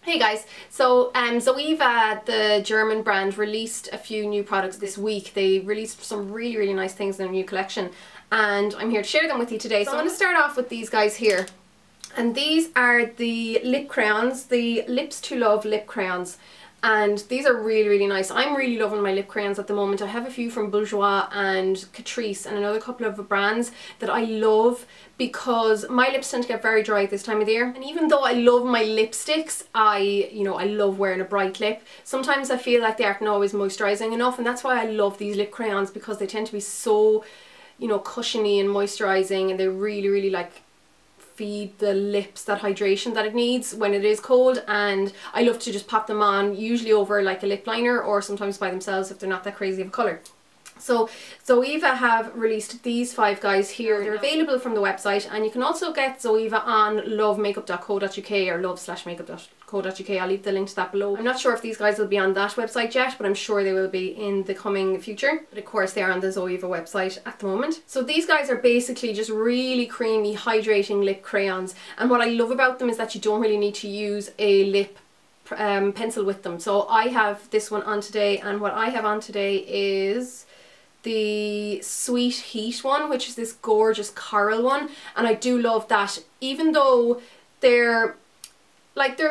Hey guys, so Zoeva, the German brand, released a few new products this week. They released some really nice things in their new collection and I'm here to share them with you today. So I'm going to start off with these guys here, and these are the lip crayons, the Lips to Love lip crayons, and these are really nice. I'm really loving my lip crayons at the moment. I have a few from Bourjois and Catrice and another couple of brands that I love because my lips tend to get very dry at this time of the year, and even though I love my lipsticks, I love wearing a bright lip. Sometimes I feel like they aren't always moisturising enough, and that's why I love these lip crayons, because they tend to be so, cushiony and moisturising, and they really like feed the lips that hydration that it needs when it is cold. And I love to just pop them on, usually over like a lip liner or sometimes by themselves if they're not that crazy of a colour. So Zoeva have released these 5 guys here. They're available from the website, and you can also get Zoeva on lovemakeup.co.uk or love/makeup.co.uk. I'll leave the link to that below. I'm not sure if these guys will be on that website yet, but I'm sure they will be in the coming future. But of course they are on the Zoeva website at the moment. So these guys are basically just really creamy, hydrating lip crayons, and what I love about them is that you don't really need to use a lip pencil with them. So I have this one on today, and what I have on today is the Sweet Heat one, which is this gorgeous coral one, and I do love that. Even though they're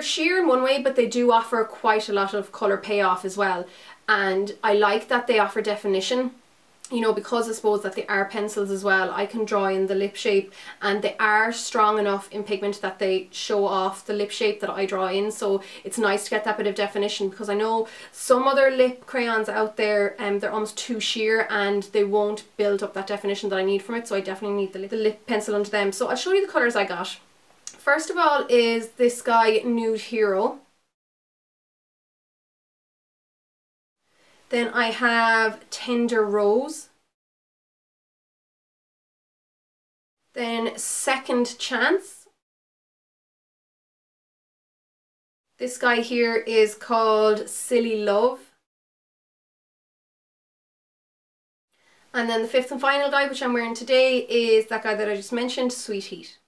sheer in one way, but they do offer quite a lot of colour payoff as well, and I like that they offer definition. Because I suppose that they are pencils as well, I can draw in the lip shape, and they are strong enough in pigment that they show off the lip shape that I draw in, so it's nice to get that bit of definition, because I know some other lip crayons out there, they're almost too sheer and they won't build up that definition that I need from it, so I definitely need the lip pencil under them. So I'll show you the colours I got. First of all is this guy, Nude Hero. Then I have Tender Rose. Then Second Chance. This guy here is called Silly Love. And then the 5th and final guy, which I'm wearing today, is that guy that I just mentioned, Sweet Heat.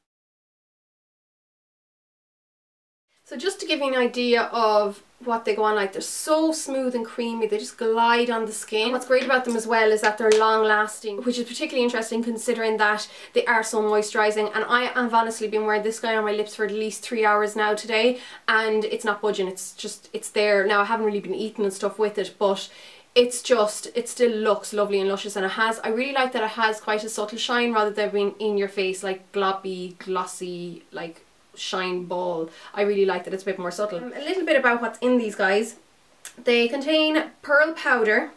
So just to give you an idea of what they go on like, they're so smooth and creamy, they just glide on the skin. And what's great about them as well is that they're long lasting, which is particularly interesting considering that they are so moisturising. And I have honestly been wearing this guy on my lips for at least 3 hours now today, and it's not budging. It's there. Now I haven't really been eating and stuff with it, but it still looks lovely and luscious, and I really like that it has quite a subtle shine rather than being in your face, like gloppy, glossy, like shine ball. I really like that it's a bit more subtle. A little bit about what's in these guys. They contain pearl powder,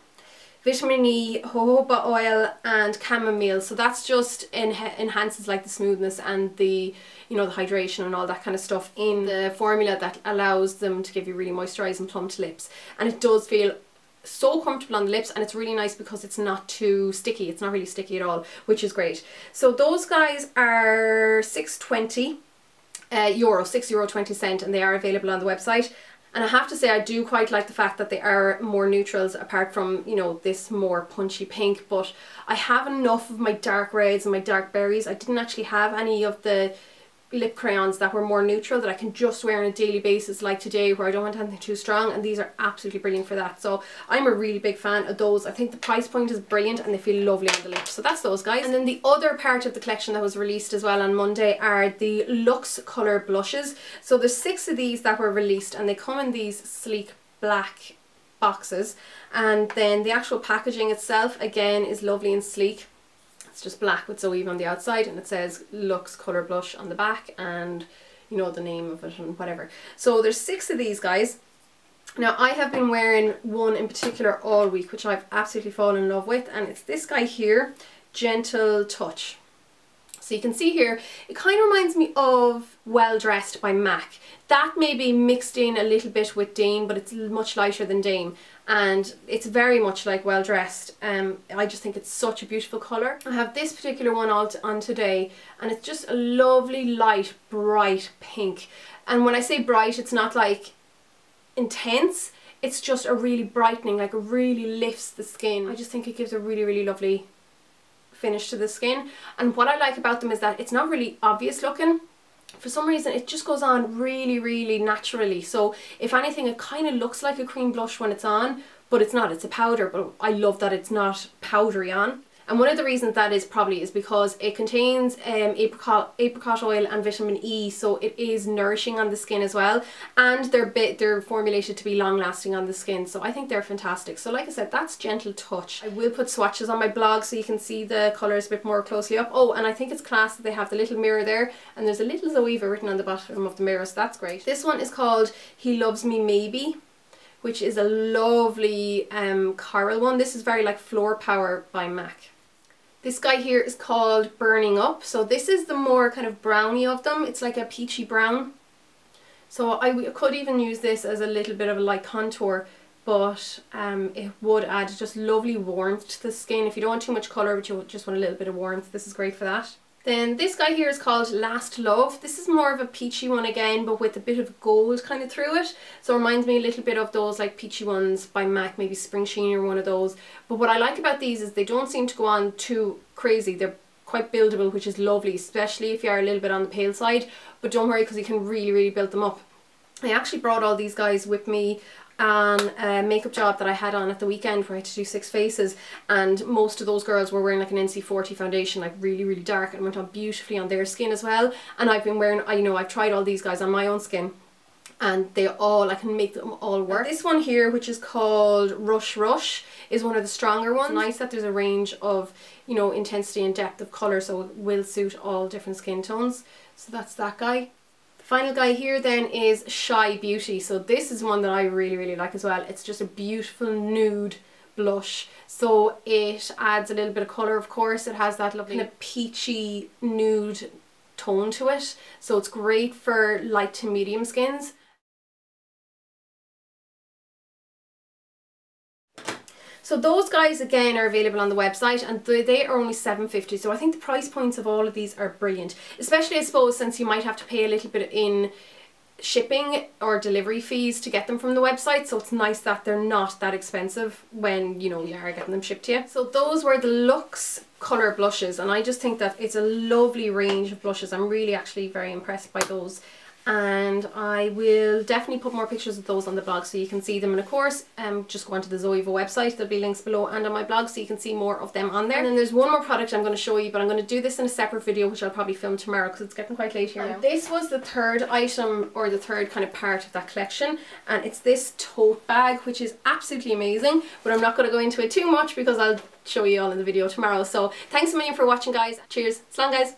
vitamin E, jojoba oil and chamomile, so that's just enhances like the smoothness and the the hydration and all that kind of stuff in the formula that allows them to give you really moisturised and plumped lips. And it does feel so comfortable on the lips, and it's really nice because it's not too sticky. It's not really sticky at all, which is great. So those guys are €6.20, €6.20, and they are available on the website. And I have to say, I do quite like the fact that they are more neutrals, apart from this more punchy pink. But I have enough of my dark reds and my dark berries. I didn't actually have any of the lip crayons that were more neutral that I can just wear on a daily basis, like today, where I don't want anything too strong, and these are absolutely brilliant for that. So I'm a really big fan of those. I think the price point is brilliant and they feel lovely on the lips. So that's those guys. And then the other part of the collection that was released as well on Monday are the Luxe colour blushes. So there's 6 of these that were released, and they come in these sleek black boxes, and then the actual packaging itself again is lovely and sleek. It's just black with Zoeva on the outside, and it says Luxe Colour Blush on the back, and the name of it and whatever. So there's 6 of these guys. Now I have been wearing one in particular all week, which I've absolutely fallen in love with, and it's this guy here, Gentle Touch. So you can see here, it kind of reminds me of Well Dressed by MAC. That may be mixed in a little bit with Dame, but it's much lighter than Dame, and it's very much like Well Dressed. I just think it's such a beautiful colour. I have this particular one on today, and it's just a lovely light bright pink. And when I say bright, it's not like intense, it's just a really brightening, like it really lifts the skin. I just think it gives a really lovely finish to the skin. And what I like about them is that it's not really obvious looking. for some reason it just goes on really naturally. So if anything, it kind of looks like a cream blush when it's on, but it's not, it's a powder. But I love that it's not powdery on. And one of the reasons that is probably is because it contains apricot oil and vitamin E, so it is nourishing on the skin as well, and they're formulated to be long lasting on the skin, so I think they're fantastic. So like I said, that's Gentle Touch. I will put swatches on my blog so you can see the colours a bit more closely up. Oh, and I think it's class that they have the little mirror there, and there's a little Zoeva written on the bottom of the mirror, so that's great. This one is called He Loves Me Maybe, which is a lovely coral one. This is very like Floor Power by MAC. This guy here is called Burning Up. So this is the more kind of brownie of them. It's like a peachy brown. So I could even use this as a little bit of a light contour, but it would add just lovely warmth to the skin. If you don't want too much colour but you just want a little bit of warmth, this is great for that. Then this guy here is called Last Love. This is more of a peachy one again, but with a bit of gold kind of through it. So it reminds me a little bit of those like peachy ones by MAC, maybe Spring Sheen or one of those. But what I like about these is they don't seem to go on too crazy. They're quite buildable, which is lovely, especially if you are a little bit on the pale side. But don't worry, because you can really build them up. I actually brought all these guys with me on a makeup job that I had on at the weekend where I had to do 6 faces, and most of those girls were wearing like an NC40 foundation, like really dark, and went on beautifully on their skin as well. And I've been wearing, you know, I've tried all these guys on my own skin and they all, I can make them all work. This one here, which is called Rush, is one of the stronger ones. It's nice that there's a range of, you know, intensity and depth of colour, so it will suit all different skin tones. So that's that guy. Final guy here then is Shy Beauty. So this is one that I really like as well. It's just a beautiful nude blush. So it adds a little bit of colour, of course. It has that lovely kind of peachy nude tone to it. So it's great for light to medium skins. So those guys again are available on the website, and they are only $7.50. So I think the price points of all of these are brilliant, especially I suppose since you might have to pay a little bit in shipping or delivery fees to get them from the website. So it's nice that they're not that expensive when, you know, you are getting them shipped to you. So those were the Luxe colour blushes, and I just think that it's a lovely range of blushes. I'm really actually very impressed by those. And I will definitely put more pictures of those on the blog so you can see them. And of course, just go onto the Zoeva website. There'll be links below and on my blog so you can see more of them on there. And then there's one more product I'm going to show you, but I'm going to do this in a separate video, which I'll probably film tomorrow because it's getting quite late here now. This was the third item, or the third kind of part of that collection, and it's this tote bag, which is absolutely amazing, but I'm not going to go into it too much because I'll show you all in the video tomorrow. So thanks a million for watching, guys. Cheers. Slán, guys.